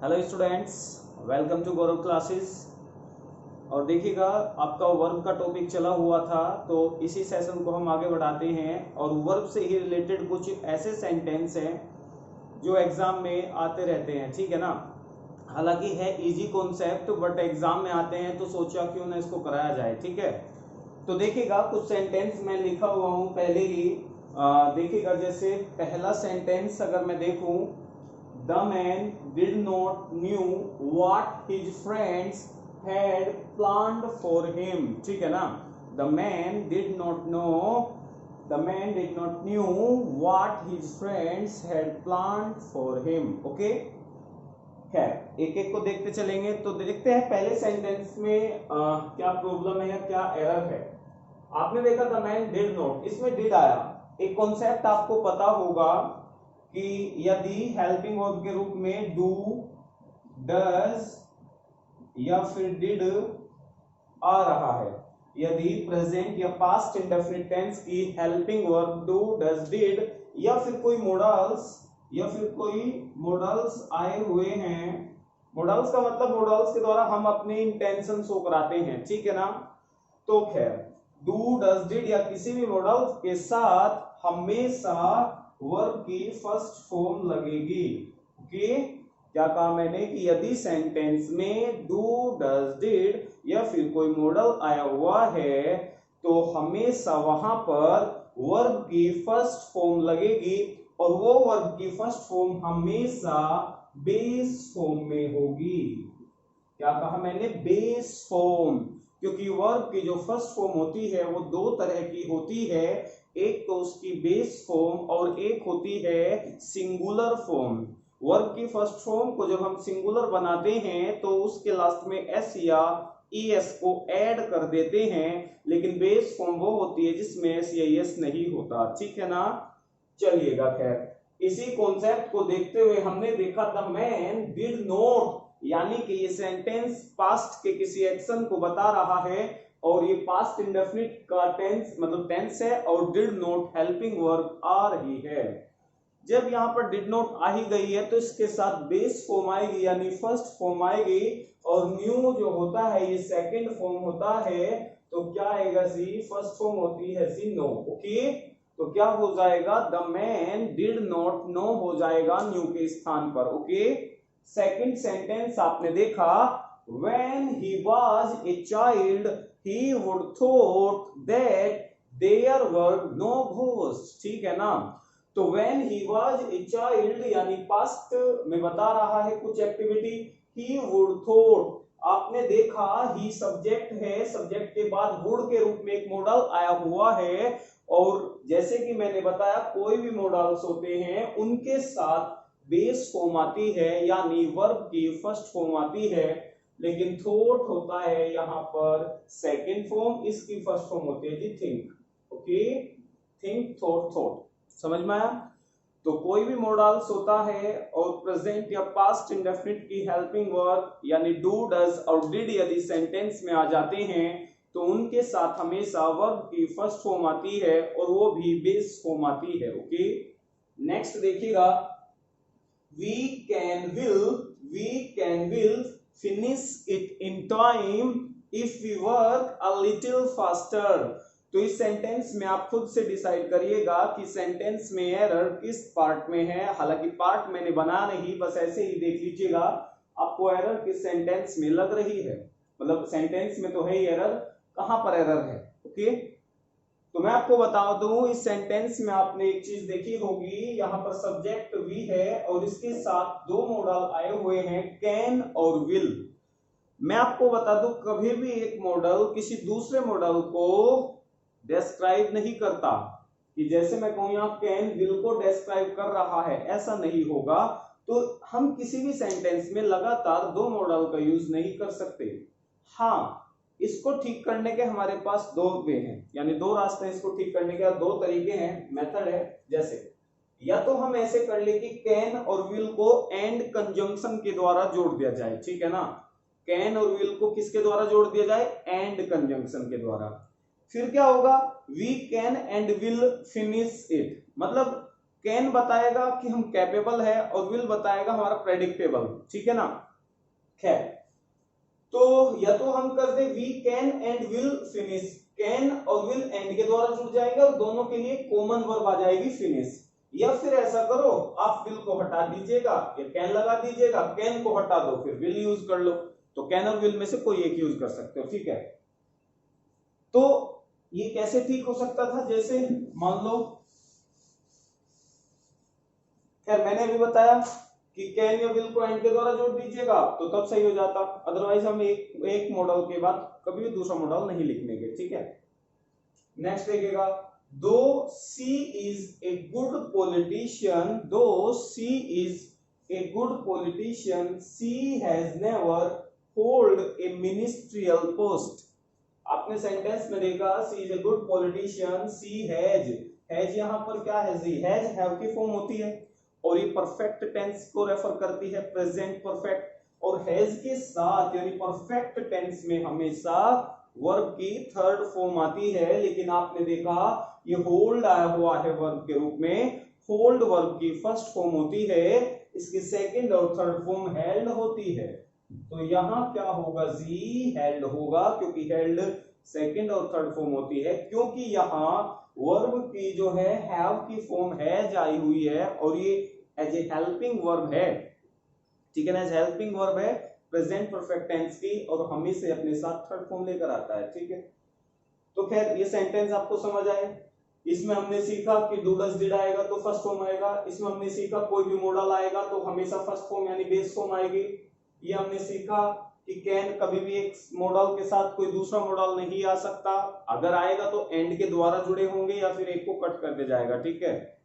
Hello students, welcome to Gaurav classes. और देखिएगा, आपका वर्ब का टॉपिक चला हुआ था, तो इसी सेशन को हम आगे बढ़ाते हैं। और वर्ब से ही रिलेटेड कुछ ऐसे सेंटेंस हैं जो एग्जाम में आते रहते हैं, ठीक है ना। हालांकि है इजी कॉन्सेप्ट, बट एग्जाम में आते हैं तो सोचा क्यों ना इसको कराया जाए, ठीक है। तो देखिएगा, कुछ सेंटेंस मैं लिखा हुआ हूँ पहले ही। देखिएगा, जैसे पहला सेंटेंस अगर मैं देखूं, The man did not knew what his friends had planned for him, ठीक है ना। The man did not knew what his friends had planned for him, okay। खैर, एक एक को देखते चलेंगे। तो देखते हैं पहले सेंटेंस में क्या प्रॉब्लम है या क्या एरर है। आपने देखा द मैन डिड नॉट, इसमें डिड आया। एक कॉन्सेप्ट आपको पता होगा कि यदि हेल्पिंग वर्ब के रूप में डू, डज या फिर डिड आ रहा है, यदि प्रेजेंट या पास्ट इंडेफिनिट टेंस की helping verb do, does, did या फिर कोई मॉडल्स आए हुए हैं। मॉडल्स का मतलब मॉडल्स के द्वारा हम अपने इंटेंशन शो कराते हैं, ठीक है ना। तो खैर, डू, डज, डिड या किसी भी मॉडल के साथ हमेशा वर्ब की फर्स्ट फॉर्म लगेगी। ओके, क्या कहा मैंने कि यदि सेंटेंस में डू, डज, डिड या फिर कोई मॉडल आया हुआ है तो हमेशा वहां पर वर्ब की फर्स्ट फॉर्म लगेगी, और वो वर्ब की फर्स्ट फॉर्म हमेशा बेस फॉर्म में होगी। क्या कहा मैंने? Base form. क्योंकि वर्ब की जो फर्स्ट फॉर्म होती है वो दो तरह की होती है, एक तो उसकी बेस फॉर्म और एक होती है सिंगुलर फॉर्म। वर्ब की फर्स्ट फॉर्म को जब हम सिंगुलर बनाते हैं तो उसके लास्ट में एस या ईएस को ऐड कर देते हैं, लेकिन बेस फॉर्म वो होती है जिसमें एस या ईएस नहीं होता, ठीक है ना। चलिएगा, खैर इसी कॉन्सेप्ट को देखते हुए हमने देखा द मैन डिड नॉट, यानी कि ये सेंटेंस पास्ट के किसी एक्शन को बता रहा है, और ये पास्ट इंडेफिनिट का टेंस मतलब टेंस है, और डिड नॉट हेल्पिंग वर्ब आ रही है। जब यहाँ पर डिड नॉट आ ही गई है तो इसके साथ बेस फॉर्म आएगी, यानी फर्स्ट फॉर्म आएगी, और न्यू जो होता है ये सेकंड फॉर्म होता है। तो क्या आएगा? सी, फर्स्ट फॉर्म होती है सी, नो। ओके, तो क्या हो जाएगा? The man did not know हो जाएगा न्यू के स्थान पर। ओके, सेकंड सेंटेंस आपने देखा, when he was a child he would thought that there were no ghosts, ठीक है ना। तो when he was a child यानी पास्ट में बता रहा है कुछ एक्टिविटी, he would thought आपने देखा ही सब्जेक्ट है, सब्जेक्ट के बाद वुड के रूप में एक मॉडल आया हुआ है, और जैसे कि मैंने बताया कोई भी मॉडल्स होते हैं उनके साथ बेस फॉर्म आती है, यानी वर्ब की फर्स्ट फॉर्म आती है, लेकिन थॉट होता है यहाँ पर सेकंड फॉर्म, इसकी फर्स्ट फॉर्म होती है जी think. Okay, think, thought, thought, समझ में आया। तो कोई भी मॉडल्स होता है और प्रेजेंट या पास्ट इंडेफिनिट की हेल्पिंग वर्ब यानी डू, डज और डिड यदि सेंटेंस में आ जाते हैं तो उनके साथ हमेशा वर्ब की फर्स्ट फॉर्म आती है, और वो भी बेस फॉर्म आती है। ओके, नेक्स्ट देखिएगा, we can will finish it in time if we work a little faster। तो इस सेंटेंस में आप खुद से डिसाइड करिएगा कि सेंटेंस में एरर किस पार्ट में है। हालांकि पार्ट मैंने बना नहीं, बस ऐसे ही देख लीजिएगा आपको एरर किस सेंटेंस में लग रही है। मतलब सेंटेंस में तो है ही एरर, कहां पर एरर है। ओके, तो मैं आपको बता दूं, इस सेंटेंस में आपने एक चीज देखी होगी, यहाँ पर सब्जेक्ट वी है और इसके साथ दो मॉडल आए हुए हैं, कैन और विल। मैं आपको बता दूं, कभी भी एक मॉडल किसी दूसरे मॉडल को डिस्क्राइब नहीं करता, कि जैसे मैं कहूं यहाँ कैन विल को डिस्क्राइब कर रहा है, ऐसा नहीं होगा। तो हम किसी भी सेंटेंस में लगातार दो मॉडल का यूज नहीं कर सकते। हाँ, इसको ठीक करने के हमारे पास दो वे हैं, यानी दो रास्ते हैं इसको ठीक करने के, दो तरीके हैं, मेथड है। जैसे या तो हम ऐसे कर ले कि कैन और विल को एंड कंजंक्शन के द्वारा जोड़ दिया जाए, ठीक है ना। कैन और विल को किसके द्वारा जोड़ दिया जाए? एंड कंजंक्शन के द्वारा। फिर क्या होगा? We can and will finish it, मतलब कैन बताएगा कि हम कैपेबल है और विल बताएगा हमारा प्रेडिक्टेबल, ठीक है ना। खैर, तो या तो हम कर दे we can and will finish, can और विल एंड के द्वारा जुड़ जाएगा और दोनों के लिए कॉमन वर्ब आ जाएगी फिनिश। या फिर ऐसा करो, आप विल को हटा दीजिएगा या कैन लगा दीजिएगा, कैन को हटा दो फिर विल यूज कर लो, तो कैन और विल में से कोई एक यूज कर सकते हो, ठीक है। तो ये कैसे ठीक हो सकता था, जैसे मान लो, खैर मैंने अभी बताया कि कैन या विल को एंड के द्वारा जोड़ दीजिएगा तो तब सही हो जाता, अदरवाइज हम एक मॉडल के बाद कभी भी दूसरा मॉडल नहीं लिखने के, ठीक है। नेक्स्ट देखिएगा, though she is a good politician, though she is a good politician, she has never hold a ministerial post. आपने सेंटेंस में देखा she is a good politician, she has यहां पर क्या है, जी हैज हैव की फॉर्म होती है और ये परफेक्ट टेंस को रेफर करती है, प्रेजेंट परफेक्ट, और हैज के साथ यानी परफेक्ट टेंस में हमेशा वर्ब की थर्ड फॉर्म आती है, लेकिन आपने देखा ये होल्ड आया हुआ है वर्ब के रूप में, होल्ड वर्ब की फर्स्ट फॉर्म होती है, इसकी सेकंड और थर्ड फॉर्म हेल्ड होती है। तो यहां क्या होगा जी, हेल्ड होगा, क्योंकि हेल्ड सेकंड और थर्ड फॉर्म होती है, क्योंकि यहां वर्ब की जो है हैव की फॉर्म हैज आई हुई है और ये एज ए हेल्पिंग वर्ब है, ठीक है ना, एज हेल्पिंग वर्ब है प्रेजेंट परफेक्ट टेंस की, और हमेशा अपने साथ थर्ड फॉर्म लेकर आता है, ठीक है। तो खैर ये सेंटेंस आपको समझ आए। इसमें हमने सीखा कि डू डज डिड आएगा तो फर्स्ट फॉर्म आएगा, इसमें हमने सीखा कोई भी मॉडल आएगा तो हमेशा फर्स्ट फॉर्म यानी बेस फॉर्म आएगी। ये हमने सीखा कि कैन कभी भी एक मॉडल के साथ कोई दूसरा मॉडल नहीं आ सकता, अगर आएगा तो एंड के द्वारा जुड़े होंगे या फिर एक को कट कर दिया जाएगा, ठीक है।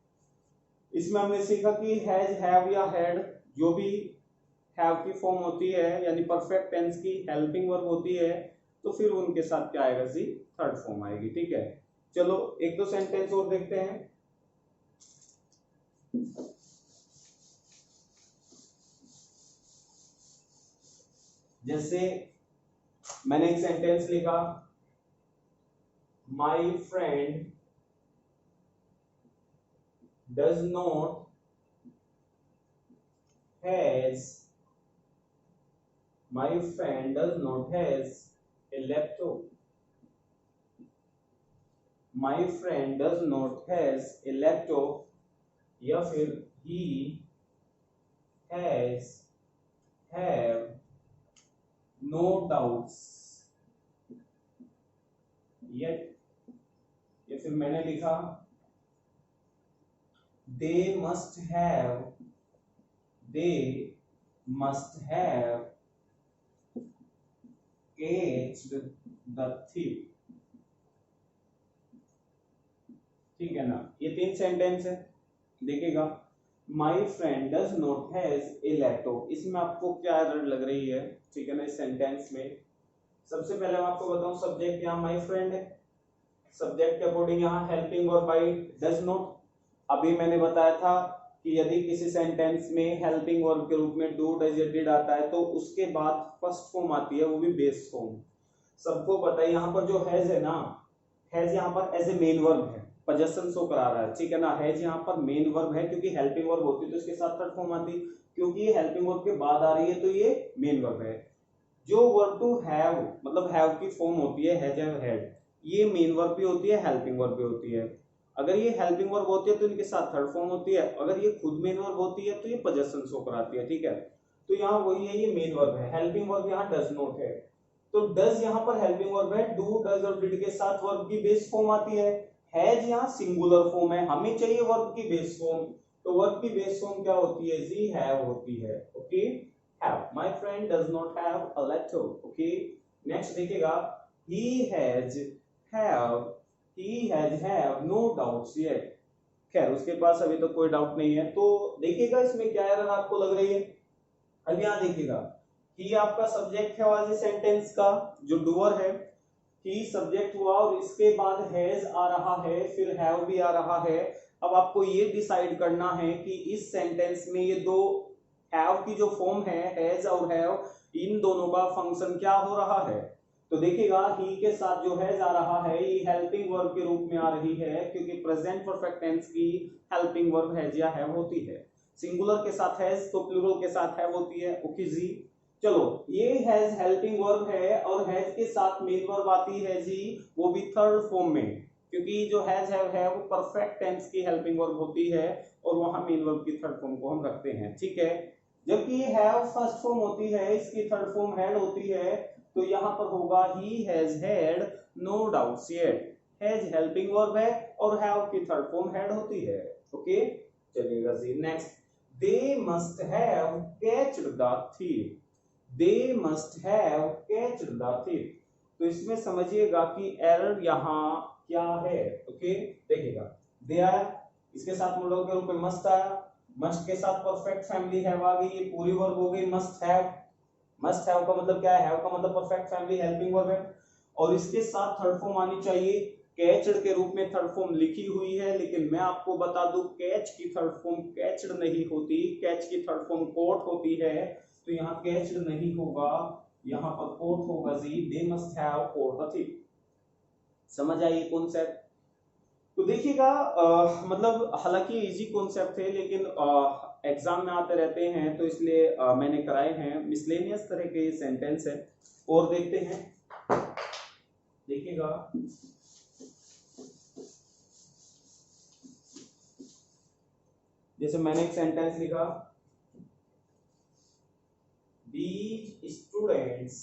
इसमें हमने सीखा कि हैज, हैव या हैड जो भी हैव की फॉर्म होती है यानी परफेक्ट टेंस की हेल्पिंग वर्ब होती है, तो फिर उनके साथ क्या आएगा जी, थर्ड फॉर्म आएगी, ठीक है। चलो एक दो सेंटेंस और देखते हैं। जैसे मैंने एक सेंटेंस लिखा, my friend does not has, my friend does not has a laptop, my friend does not has a laptop, या फिर he has have no doubts yet, या फिर मैंने लिखा they must have catched the thief, ठीक है ना। ये तीन सेंटेंस है, देखिएगा my friend does not has a laptop, इसमें आपको क्या एरर लग रही है, ठीक है ना। इस सेंटेंस में सबसे पहले मैं आपको बताऊं, सब्जेक्ट यहाँ माई फ्रेंड है, सब्जेक्ट के अकॉर्डिंग यहाँ helping verb by does not. अभी मैंने बताया था कि यदि किसी सेंटेंस में हेल्पिंग वर्ब के रूप में डू डज या डिड आता है तो उसके बाद फर्स्ट फॉर्म आती है, वो भी बेस फॉर्म। सबको पता है यहाँ पर जो हैज है ना, हैज यहाँ पर एज ए मेन वर्ब है, पोजेशन शो करा रहा है, ठीक है ना। हैज यहाँ पर मेन वर्ब है, क्योंकि हेल्पिंग वर्ब होती तो इसके साथ थर्ड फॉर्म आती, क्योंकि ये हेल्पिंग वर्ब के बाद आ रही है तो ये मेन वर्ब है। जो वर्ब टू हैव मतलब हैव की फॉर्म होती है हैज एंड हैड, ये मेन वर्ब भी होती है, हेल्पिंग वर्ब भी होती है। अगर ये हेल्पिंग वर्ब होती है तो इनके साथ थर्ड फॉर्म होती है, अगर ये खुद मेन वर्ब होती है तो ये पोजेशन शो कराती है, ठीक है। तो यहाँ वही है, ये मेन वर्ब है, हेल्पिंग वर्ब यहाँ डज नॉट है, तो डज यहाँ पर हेल्पिंग वर्ब है, डू डज और डिड के साथ वर्ब की बेस फॉर्म आती है, हैज यहाँ सिंगुलर फॉर्म है, हमें चाहिए वर्ब की बेस फॉर्म, तो वर्ब की बेस फॉर्म क्या होती है जी, हैव होती है, okay. Have, my friend does not have a laptop, okay. Next देखिएगा, he has have no doubts yet, खैर उसके पास अभी तो कोई डाउट नहीं है। तो देखिएगा इसमें क्या एरर आपको लग रही है। अब यहाँ देखिएगा, ही आपका सब्जेक्ट है वाले सेंटेंस का, जो डूअर है, ही सब्जेक्ट हुआ और इसके बाद हैज आ रहा है, फिर हैव भी आ रहा है। अब आपको ये डिसाइड करना है कि इस सेंटेंस में ये दो हैव की जो फॉर्म है हैज और हैव, इन दोनों का फंक्शन क्या हो रहा है। तो देखिएगा ही के साथ जो हैज आ रहा है ये हेल्पिंग वर्ब के रूप में आ रही है, क्योंकि प्रेजेंट परफेक्ट टेंस की हेल्पिंग वर्ब हैज या हैव होती है। सिंगुलर के साथ हैज तो प्लूरल के साथ हैव होती है। ओके जी, चलो ये हैज हेल्पिंग वर्ब है और हैज के साथ मेन वर्ब आती है जी, वो भी थर्ड फॉर्म में, क्योंकि जो हैज हैव है वो परफेक्ट टेंस की हेल्पिंग वर्ब होती है और वहां मेन वर्ब की थर्ड फॉर्म को हम रखते हैं। ठीक है, जबकि हैव फर्स्ट फॉर्म होती है, इसकी थर्ड फॉर्म हैड होती है, तो यहां पर होगा ही has had no doubts yet. Has helping verb है और हैव की थर्ड फॉर्म हैड होती है। ओके, चलिएगा जी next. They must have catched the thief. They must have catched the thief, तो इसमें समझिएगा कि एरर यहां क्या है। ओके, देखिएगा दे आया, इसके साथ मॉडल के रूप में मस्ट आया, मस्ट के साथ परफेक्ट फैमिली हैव आ गई, ये पूरी वर्ब हो गई मस्ट हैव। मस्ट हैव का मतलब क्या है, हैव का मतलब परफेक्ट फैमिली हेल्पिंग वर्ब है, और इसके साथ थर्ड फॉर्म आनी चाहिए। कैच्ड के रूप में थर्ड फॉर्म लिखी हुई है, लेकिन मैं आपको बता दूं कैच की थर्ड फॉर्म कैच्ड नहीं होती, कैच की थर्ड फॉर्म कोट होती है, तो यहाँ कैच्ड नहीं होगा, यहाँ पर कोट होगा जी। They must have caught the thief. समझ आई कॉन्सेप्ट? तो देखिएगा मतलब हालांकि इजी कॉन्सेप्ट है, लेकिन एग्जाम में आते रहते हैं, तो इसलिए मैंने कराए हैं। मिसलेनियस तरह के सेंटेंस है और देखते हैं। देखिएगा जैसे मैंने एक सेंटेंस लिखा, these students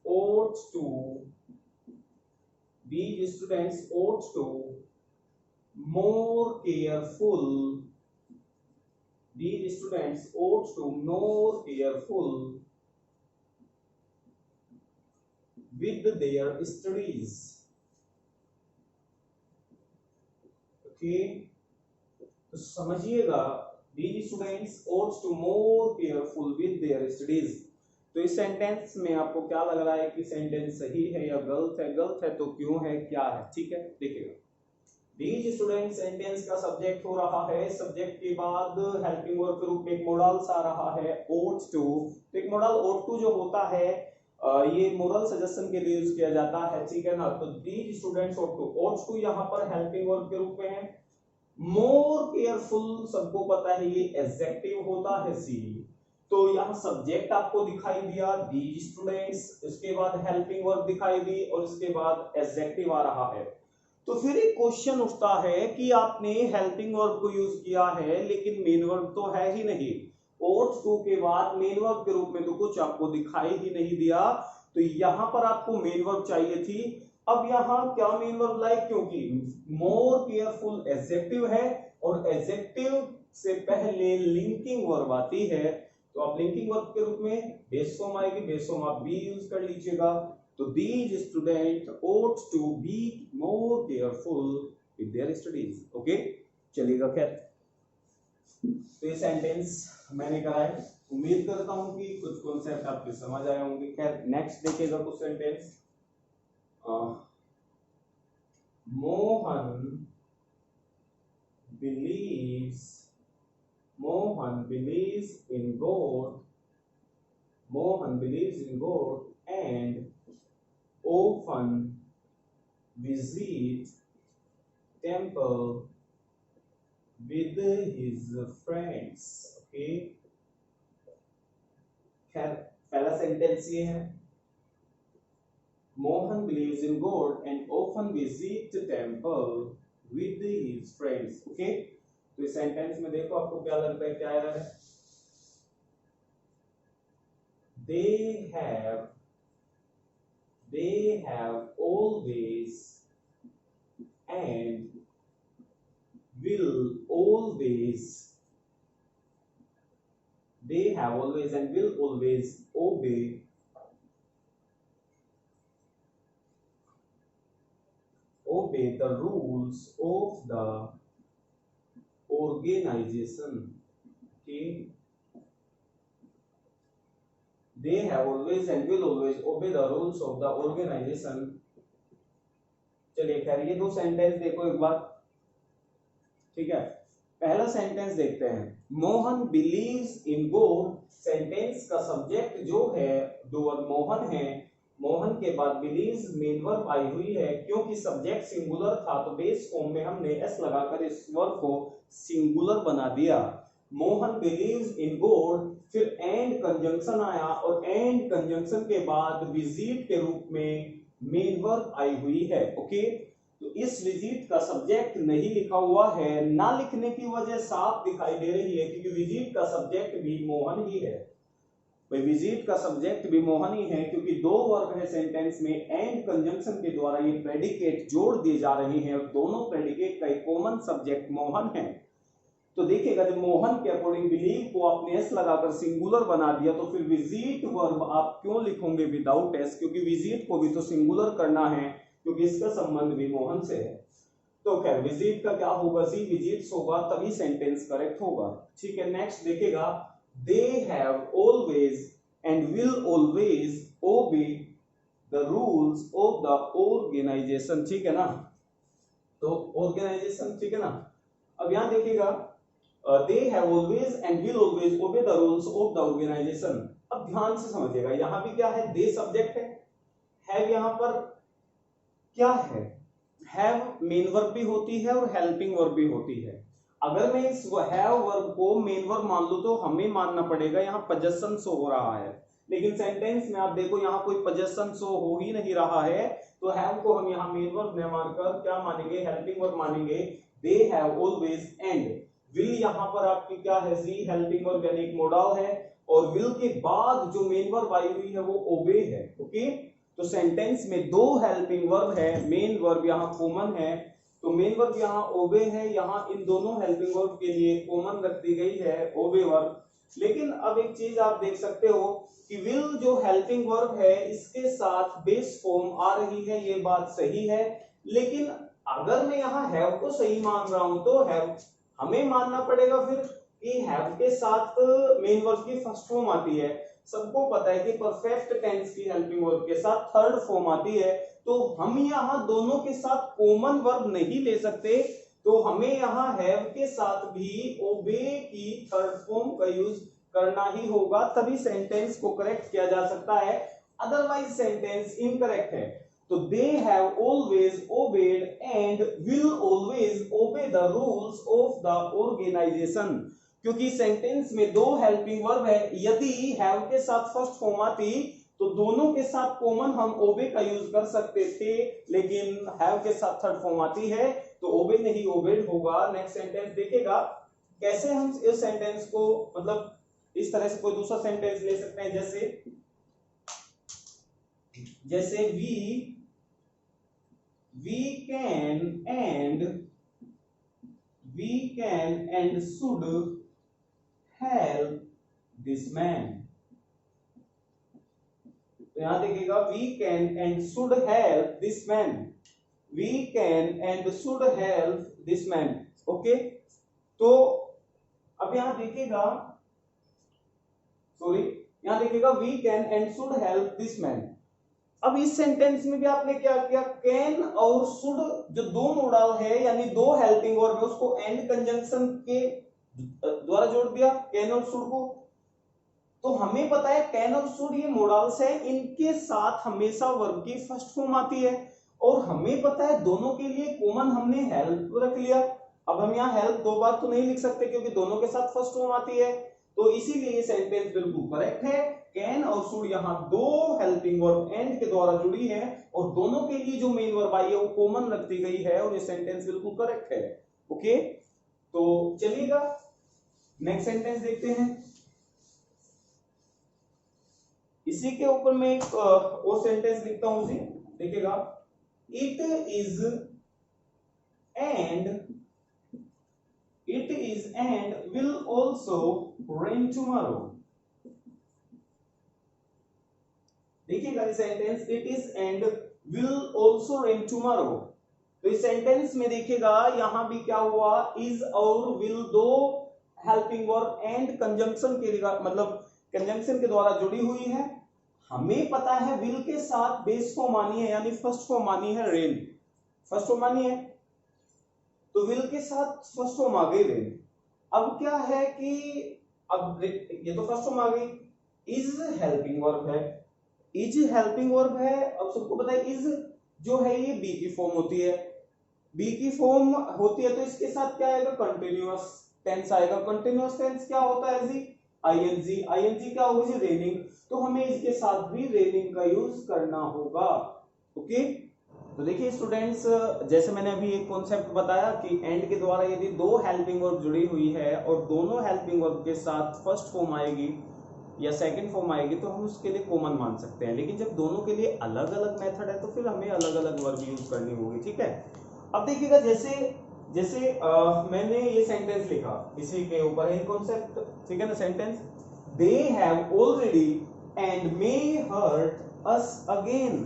ought to more careful with their studies. Okay, तो समझिएगा these students ought to more careful with their studies। तो इस सेंटेंस में आपको क्या लग रहा है कि सेंटेंस सही है या गलत है? गलत है तो क्यों है, क्या है? ठीक है, देखिएगा these students सेंटेंस का सब्जेक्ट हो रहा है, सब्जेक्ट के बाद हेल्पिंग वर्ब के रूप में एक मोडल्स आ रहा है ought to। तो एक मॉडल ought to जो होता है ये मोरल सजेशन के लिए यूज किया जाता है, ठीक है ना। तो these students ought to यहाँ पर हेल्पिंग वर्ब के रूप में है। मोर केयरफुल सबको पता है ये एडजेक्टिव होता है सी, तो यहाँ सब्जेक्ट आपको दिखाई दिया these students, इसके बाद हेल्पिंग वर्ब दिखाई दी और इसके बाद एडजेक्टिव आ रहा है। तो फिर एक क्वेश्चन उठता है कि आपने हेल्पिंग वर्ब को यूज किया है लेकिन मेन वर्ब तो है ही नहीं, ought to के बाद मेन वर्ब के रूप में तो कुछ आपको दिखाई ही नहीं दिया, तो यहाँ पर आपको मेन वर्ब चाहिए थी। अब यहाँ क्या मेन वर्ब लाए, क्योंकि मोर केयरफुल एडजेक्टिव है और एडजेक्टिव से पहले लिंकिंग वर्ब आती है, तो आप लिंकिंग वर्ब के रूप में बेस फॉर्म आएगी, बेस फॉर्म आप बी यूज कर लीजिएगा। तो these students ought to be more careful with their studies। Okay, चलिएगा खैर, तो ये सेंटेंस मैंने करा है, उम्मीद करता हूं कि कुछ कॉन्सेप्ट आपके समझ आए होंगे। खैर नेक्स्ट देखिएगा कुछ sentence. Mohan believes in God and often visit temple with his friends। Okay, खैर पहला सेंटेंस ये है, Mohan believes in God and often visit temple with his friends। Okay, तो इस सेंटेंस में देखो आपको क्या लगता है, क्या एरर है? they have always and will always obey the rules of the organization। okay, they have always and will always obey the rules of the organization। चलिए खैर ये दो सेंटेंस देखो एक बार, ठीक है। पहला सेंटेंस देखते हैं, Mohan believes in God. Sentence का सब्जेक्ट जो है, जो वर्ब मोहन है, मोहन के बाद बिलीव्स मेन वर्ब आई हुई है। क्योंकि सब्जेक्ट सिंगुलर था तो बेस फॉर्म में हमने एस लगाकर इस वर्ब को सिंगुलर बना दिया। मोहन बिलीव्स इन गॉड, फिर एंड कंजंक्शन आया और एंड कंजंक्शन के बाद विजिट के रूप में मेन वर्ब आई हुई है। ओके, तो इस विजिट का सब्जेक्ट नहीं लिखा हुआ है, ना लिखने की वजह साफ दिखाई दे रही है क्योंकि विजिट का सब्जेक्ट भी मोहन ही है। भाई विजिट का सब्जेक्ट भी मोहन ही है क्योंकि दो वर्ब है सेंटेंस में, एंड कंजंक्शन के द्वारा ये प्रेडिकेट जोड़ दिए जा रहे हैं और दोनों प्रेडिकेट का एक कॉमन सब्जेक्ट मोहन है। तो देखिएगा, जब मोहन के अकॉर्डिंग बिलीव को आपने एस लगाकर सिंगुलर बना दिया तो फिर विजिट वर्ब आप क्यों लिखोगे विदाउट एस, क्योंकि विजिट को भी तो सिंगुलर करना है क्योंकि इसका संबंध भी मोहन से है। तो खैर विजिट का क्या होगा, सी विजिट्स होगा, तभी सेंटेंस करेक्ट होगा। ठीक है, नेक्स्ट देखिएगा, they have always and will always obey the rules of the organisation. ठीक है ना, तो ऑर्गेनाइजेशन, ठीक है ना। अब यहां देखिएगा, they have always and will always obey the rules of the organisation. अब ध्यान से समझिएगा, यहां भी क्या है, दे सब्जेक्ट है, हैव यहां पर क्या है, हैव मेन वर्ब भी होती है और हेल्पिंग वर्ब भी होती है। अगर मैं इस हैव वर्ब को मेन वर्ब मान लूं तो हमें मानना पड़ेगा यहां पोजेशन शो हो रहा है, लेकिन सेंटेंस में आप देखो यहां कोई पोजेशन शो हो ही नहीं रहा है, तो हैव को हम यहां मेन वर्ब न मानकर क्या मानेंगे, हेल्पिंग वर्ब मानेंगे। दे हैव ऑलवेज एंड विल यहां पर आपकी क्या है, सी हेल्पिंग वर्ब यानी एक मोडाल है, और विल के बाद जो मेन वर्ब आई हुई है वो ओबे है। ओके, तो सेंटेंस में दो हेल्पिंग वर्ब है, मेन वर्ब यहाँ कॉमन है, तो मेन वर्ब यहाँ ओबे है, यहाँ इन दोनों हेल्पिंग वर्ब के लिए कॉमन रख दी गई है ओबे वर्ब। लेकिन अब एक चीज आप देख सकते हो कि विल जो हेल्पिंग वर्ब है इसके साथ बेस फॉर्म आ रही है, ये बात सही है, लेकिन अगर मैं यहाँ हैव को सही मान रहा हूं तो हैव हमें मानना पड़ेगा फिर कि हैव के साथ मेन वर्ब की फर्स्ट फॉर्म आती है। सबको पता है कि परफेक्ट टेंस की हेल्पिंग वर्ब के साथ थर्ड फॉर्म आती है, तो हम यहाँ दोनों के साथ कॉमन वर्ब नहीं ले सकते, तो हमें यहाँ हैव के साथ भी ओबे की थर्ड फॉर्म का यूज करना ही होगा, तभी सेंटेंस को करेक्ट किया जा सकता है, अदरवाइज सेंटेंस इनकरेक्ट है। तो they have always obeyed and will always obey the rules of the organisation, क्योंकि सेंटेंस में दो हेल्पिंग वर्ब है, यदि हैव के साथ फर्स्ट फॉर्म आती तो दोनों के साथ कॉमन हम ओबे का यूज कर सकते थे, लेकिन हैव के साथ थर्ड फॉर्म आती है तो ओबे नहीं ओबेड होगा। नेक्स्ट सेंटेंस देखेगा, कैसे हम इस सेंटेंस को मतलब इस तरह से कोई दूसरा सेंटेंस ले सकते हैं, जैसे we can and should help this man। तो यहां देखिएगा, we can and should help this man, we can and should help this man। Okay, तो अब यहां देखिएगा, यहां देखिएगा we can and should help this man। अब इस सेंटेंस में भी आपने क्या किया, कैन और शुड जो दो मोडाल है यानी दो हेल्पिंग वर्ब है उसको एंड कंजंक्शन के द्वारा जोड़ दिया, कैन और शुड को। तो हमें पता है कैन और शुड ये मोडाल्स है, इनके साथ हमेशा वर्ब की फर्स्ट फॉर्म आती है, और हमें पता है दोनों के लिए कॉमन हमने हेल्प रख लिया। अब हम यहाँ हेल्प दो बार तो नहीं लिख सकते क्योंकि दोनों के साथ फर्स्ट फॉर्म आती है, तो इसीलिए ये सेंटेंस बिल्कुल करेक्ट है। कैन और शुड यहाँ दो हेल्पिंग वर्ब एंड के द्वारा जुड़ी है और दोनों के लिए जो मेन वर्ब आई है वो कॉमन रख दी गई है, और ये सेंटेंस बिल्कुल करेक्ट है। ओके, तो चलिएगा नेक्स्ट सेंटेंस देखते हैं। इसी के ऊपर मैं एक और सेंटेंस लिखता हूं जी, देखिएगा, it is and will also rain tomorrow. देखिएगा sentence, it is and will also rain tomorrow. तो इस सेंटेंस में देखिएगा यहां भी क्या हुआ, इज और विल दो हेल्पिंग वर्ब एंड कंजंक्शन के मतलब कंजंक्शन के द्वारा जुड़ी हुई है। हमें पता है विल के साथ बेस फॉर्म आनी है यानी फर्स्ट फॉर्म आनी है रेन, फर्स्ट फॉर्म आनी है, तो विल के साथ फर्स्ट फॉर्म आ गई रेन। अब क्या है कि अब ये तो फर्स्ट फॉर्म आ गई, इज हेल्पिंग वर्ब है, इज हेल्पिंग वर्ब है। अब सबको पता है इज जो है ये बी की फॉर्म होती है, बी की फॉर्म होती है तो इसके साथ क्या आएगा, कंटिन्यूअस टेंस आएगा। कंटिन्यूअस टेंस क्या होता है जी, आईएनजी, आईएनजी क्या होगी जी, रेनिंग, तो हमें इसके साथ भी रेनिंग का यूज करना होगा। ओके, तो देखिए स्टूडेंट्स, जैसे मैंने अभी एक कॉन्सेप्ट बताया कि एंड के द्वारा यदि दो हेल्पिंग वर्ब जुड़ी हुई है और दोनों हेल्पिंग वर्ब के साथ फर्स्ट फॉर्म आएगी या सेकंड फॉर्म आएगी तो हम उसके लिए कॉमन मान सकते हैं, लेकिन जब दोनों के लिए अलग अलग मेथड है तो फिर हमें अलग अलग वर्ब यूज करनी होगी। ठीक है, अब देखिएगा जैसे जैसे मैंने ये सेंटेंस लिखा, इसी के ऊपर है कॉन्सेप्ट, ठीक है ना, sentence they have already and may hurt us again.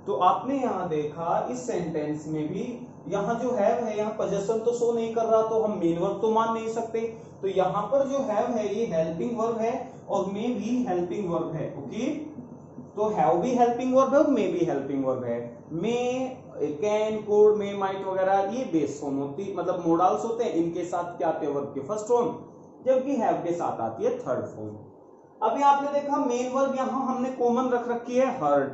तो आपने यहां देखा इस सेंटेंस में भी यहां जो है यहाँ पोजेशन तो शो नहीं कर रहा, तो हम मेन वर्ब तो मान नहीं सकते, तो यहां पर जो है ये हेल्पिंग वर्ब है और मे भी हेल्पिंग वर्ब है। ओके, तो हैव भी हेल्पिंग वर्ब है और मे भी हेल्पिंग वर्ब है। मे, कैन, कुड, मे, माइट वगैरह ये बेस फॉर्म होती, मतलब मोडाल्स होते हैं, इनके साथ क्या आते हैं वर्ब के फर्स्ट फॉर्म, जबकि हैव के साथ आती है थर्ड फॉर्म। अभी आपने देखा मेन वर्ब यहां हमने कॉमन रख रखी है हर्ट,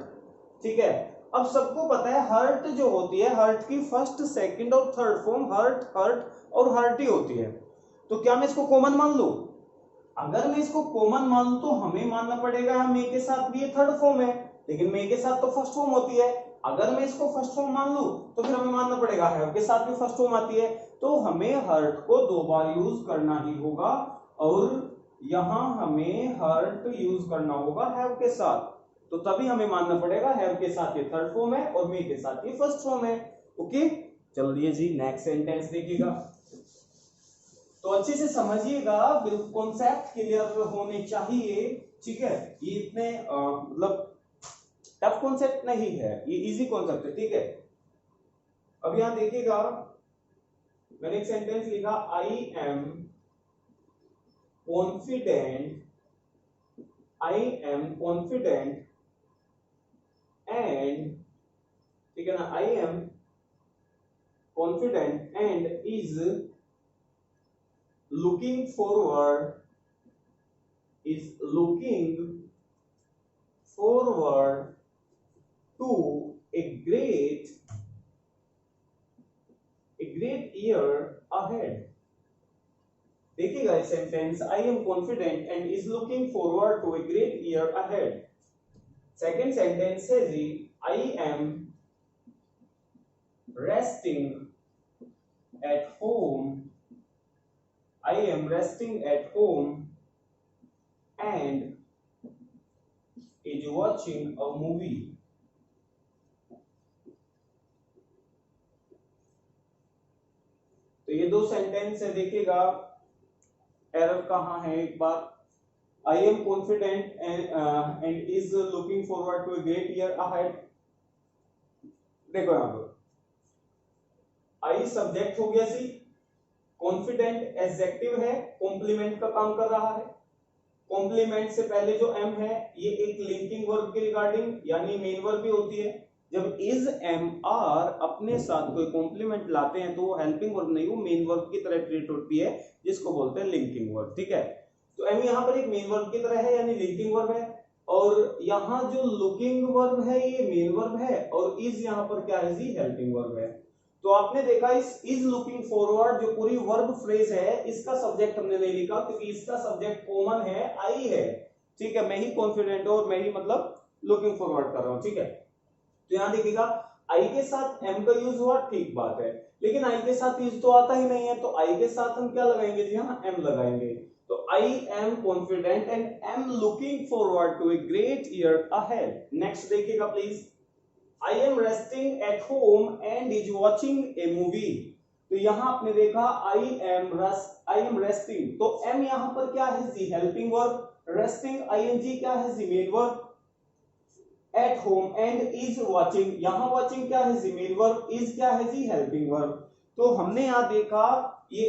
ठीक है। अब सबको पता है हर्ट जो होती है, हर्ट की फर्स्ट, सेकंड और थर्ड फॉर्म हर्ट, हर्ट और हर्ट ही होती है। तो क्या मैं इसको कॉमन मान लूं? अगर मैं इसको कॉमन मान लूं तो हमें मानना पड़ेगा मे के साथ भी ये थर्ड फॉर्म है, लेकिन मे के साथ तो फर्स्ट फॉर्म होती है। अगर मैं इसको फर्स्ट फॉर्म मान लूं तो फिर हमें मानना पड़ेगा हैव के साथ भी फर्स्ट फॉर्म आती है, तो हमें हर्ट को दो बार यूज करना ही होगा, और यहां हमें हर्ट यूज करना होगा हैव के साथ, तो तभी हमें मानना पड़ेगा हैव के साथ ये थर्ड फॉर्म है और मे के साथ ये फर्स्ट फॉर्म है। ओके, चलिए जी नेक्स्ट सेंटेंस देखिएगा, तो अच्छे से समझिएगा, बिल्कुल कॉन्सेप्ट क्लियर होने चाहिए। ठीक है, ये इतने मतलब टफ कॉन्सेप्ट नहीं है, ये इजी कॉन्सेप्ट है। ठीक है, अब यहां देखिएगा मैंने एक सेंटेंस लिखा, आई am confident, I am confident and, ठीक है ना, आई am confident and is looking forward, is looking forward to a great year ahead। देखिएगा इस sentence, I am confident and is looking forward to a great year ahead. Second sentence है जी, I am resting at home, I am resting at home and is watching a movie। तो ये दो sentence है, देखिएगा error कहां है एक बार। I am confident and is looking forward to a great year ahead। देखो यहां पर I सब्जेक्ट हो गया सी, कॉन्फिडेंट एडजेक्टिव है, कॉम्प्लीमेंट का काम कर रहा है। कॉम्प्लीमेंट से पहले जो एम है ये एक लिंकिंग वर्ब के रिगार्डिंग यानी मेन वर्ब भी होती है। जब इज, एम, आर अपने साथ कोई कॉम्प्लीमेंट लाते हैं तो वो हेल्पिंग वर्ब नहीं, वो मेन वर्ब की तरह ट्रीट होती है, जिसको बोलते हैं लिंकिंग वर्ब। ठीक है, तो एम यहाँ पर एक मेन वर्ब की तरह है यानी लिंकिंग वर्ब है, और यहाँ जो लुकिंग वर्ब है ये मेन वर्ब है, और इज यहाँ पर क्या है जी, हेल्पिंग वर्ब है। तो आपने देखा इस इज लुकिंग फॉरवर्ड जो पूरी वर्ब फ्रेज है, इसका सब्जेक्ट हमने नहीं लिखा क्योंकि इसका सब्जेक्ट कॉमन है, आई है। ठीक है, मैं ही कॉन्फिडेंट हूं और मैं ही मतलब लुकिंग फॉरवर्ड कर रहा हूं। ठीक है, तो यहां देखिएगा आई के साथ एम का यूज हुआ, ठीक बात है, लेकिन आई के साथ इज तो आता ही नहीं है, तो आई के साथ हम क्या लगाएंगे जी, यहाँ एम लगाएंगे। तो I am confident and am looking forward to a great year ahead. Next देखिएगा please, I am resting at home and is watching a movie। तो यहां आपने देखा I am resting, तो M यहां पर क्या है जी, हेल्पिंग वर्ब, resting ing क्या है जी, main verb, at home and is watching, यहां watching क्या है जी, मेन वर्ब, is क्या है जी, हेल्पिंग वर्ब। तो हमने यहां देखा ये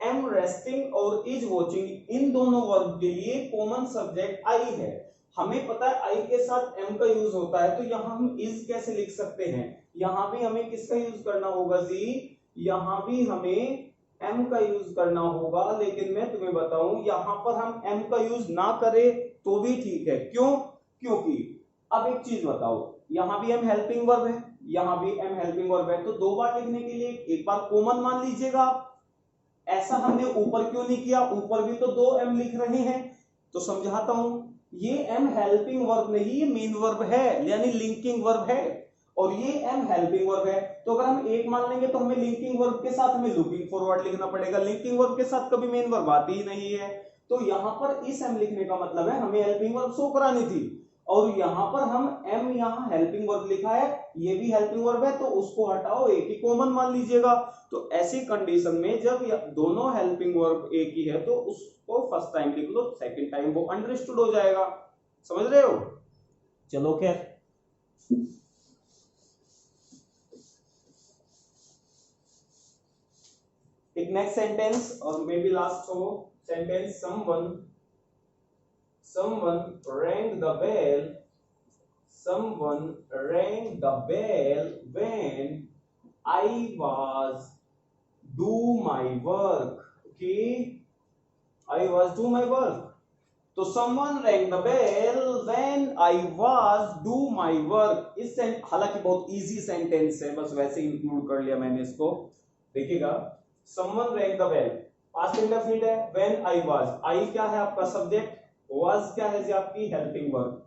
am resting और is watching इन दोनों वर्ब के लिए कॉमन सब्जेक्ट I है। हमें पता है आई के साथ एम का यूज होता है, तो यहां हम इज कैसे लिख सकते हैं, यहां भी हमें किसका यूज करना होगा जी, यहां भी हमें एम का यूज करना होगा, लेकिन मैं तुम्हें बताऊं यहां पर हम एम का यूज ना करें तो भी ठीक है। क्यों? क्योंकि अब एक चीज बताओ, यहां भी एम हेल्पिंग वर्ब है, यहां भी एम हेल्पिंग वर्ब है, तो दो बार लिखने के लिए एक बार कॉमन मान लीजिएगा आप। ऐसा हमने ऊपर क्यों नहीं किया? ऊपर भी तो दो एम लिख रहे हैं। तो समझाता हूं, ये एम हेल्पिंग वर्ब नहीं, ये मेन वर्ब है, यानी लिंकिंग वर्ब है, और ये एम हेल्पिंग वर्ब है। तो अगर हम एक मान लेंगे तो हमें लिंकिंग वर्ब के साथ हमें लुकिंग फॉरवर्ड लिखना पड़ेगा। लिंकिंग वर्ब के साथ कभी मेन वर्ब आती ही नहीं है। तो यहां पर इस एम लिखने का मतलब है हमें हेल्पिंग वर्ब शो करानी थी, और यहां पर हम एम यहां हेल्पिंग वर्ब लिखा है, ये भी हेल्पिंग वर्ब है, तो उसको हटाओ, एक ही कॉमन मान लीजिएगा। तो ऐसी कंडीशन में जब दोनों हेल्पिंग वर्ब एक ही है तो उसको फर्स्ट टाइम लिख लो, सेकंड टाइम वो अंडरस्टूड हो जाएगा। समझ रहे हो? चलो खैर, एक नेक्स्ट सेंटेंस और मे बी लास्ट हो sentence. someone rang the bell, someone rang the bell when I was do my work. Okay, I was do my work. तो someone rang the bell when I was do my work। इस हालांकि बहुत easy sentence है, बस वैसे include कर लिया मैंने इसको। देखिएगा, someone rang the bell past indefinite है, when I was, I क्या है आपका सब्जेक्ट, was क्या है जी आपकी हेल्पिंग वर्ब,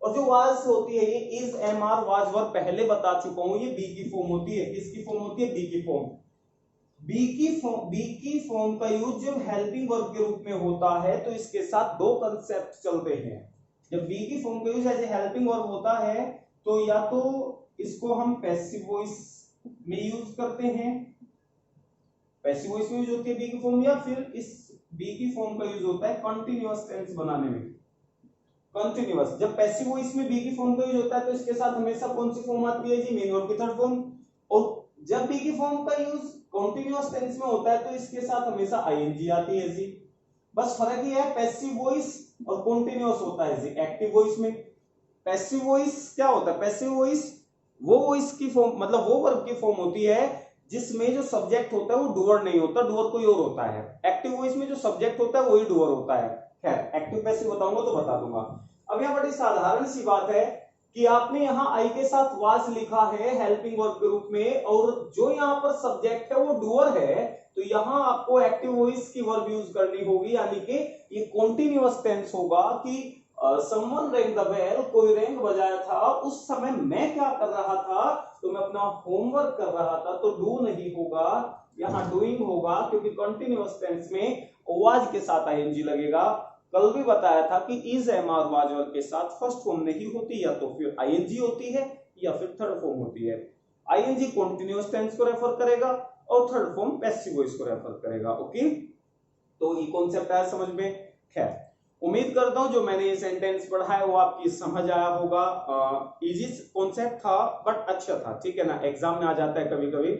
और जो was होती है ये is am are was were पहले बता चुका हूं, ये बी की फॉर्म होती है। किसकी फॉर्म होती है? बी की फॉर्म। बी की फॉर्म का यूज जब हेल्पिंग वर्ब के रूप में होता है तो इसके साथ दो कंसेप्ट चलते हैं। जब बी की फॉर्म का use as a helping verb होता है तो या तो इसको हम पैसिव वॉइस में यूज करते हैं, पैसिव वॉइस में यूज होती है बी की फॉर्म, या फिर इस बी की फॉर्म का यूज होता है कंटिन्यूअस टेंस बनाने में। कंटिन्यूअस, जब पैसिव वॉइस में बी की फॉर्म का यूज होता है तो इसके साथ हमेशा कौन सी फॉर्म आती है जी? मेन वर्ब की थर्ड फॉर्म। और जब बी की फॉर्म का यूज कंटिन्यूअस टेंस में होता है तो इसके साथ हमेशा आईएनजी आती है जी। बस फर्क ये है पैसिव वॉइस और कंटिन्यूअस होता है जी एक्टिव वॉइस में। पैसिव वॉइस क्या होता है? पैसिव वॉइस वो वॉइस की फॉर्म, मतलब वो वर्ब की फॉर्म होती है जिसमें जो सब्जेक्ट होता है वो डूअर नहीं होता, डूअर कोई और होता है। एक्टिव वॉइस में जो सब्जेक्ट होता है वही डूअर होता है। खैर, एक्टिव पैसिव बताऊंगा तो बता दूंगा। अब यहाँ बड़ी साधारण सी बात है कि आपने यहाँ आई के साथ वाज लिखा है हेल्पिंग वर्ब के रूप में, और जो यहाँ पर सब्जेक्ट है वो डूअर है, तो यहाँ आपको एक्टिव वॉइस की वर्ब यूज करनी होगी, यानी कि ये कॉन्टिन्यूअस टेंस होगा कि समवन रैंग द बेल, कोई रैंग बजाया था, उस समय मैं क्या कर रहा था? तो मैं अपना होमवर्क कर रहा था। तो डू नहीं होगा, यहाँ डूइंग होगा, क्योंकि कंटिन्यूअस टेंस में वाज के साथ आईएनजी लगेगा। कल भी बताया था कि is am are was verb के साथ फर्स्ट फॉर्म नहीं होती, या तो फिर आईएनजी होती है या फिर थर्ड फॉर्म होती है। आईएनजी कंटीन्यूअस टेंस को रेफर करेगा और थर्ड फॉर्म पैसिव वॉइस को रेफर करेगा। ओके, तो ये कॉन्सेप्ट आया समझ में? खैर, उम्मीद करता हूं जो मैंने ये सेंटेंस पढ़ा है वो आपकी समझ आया होगा। इजी कॉन्सेप्ट था बट अच्छा था, ठीक है ना, एग्जाम में आ जाता है कभी कभी।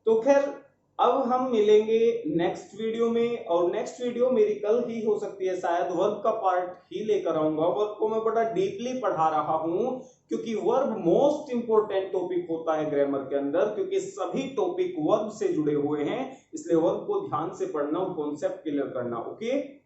तो खैर, अब हम मिलेंगे नेक्स्ट वीडियो में, और नेक्स्ट वीडियो मेरी कल ही हो सकती है, शायद वर्ब का पार्ट ही लेकर आऊंगा। वर्ब को मैं बड़ा डीपली पढ़ा रहा हूं क्योंकि वर्ब मोस्ट इंपोर्टेंट टॉपिक होता है ग्रामर के अंदर, क्योंकि सभी टॉपिक वर्ब से जुड़े हुए हैं, इसलिए वर्ब को ध्यान से पढ़ना और कॉन्सेप्ट क्लियर करना। ओके।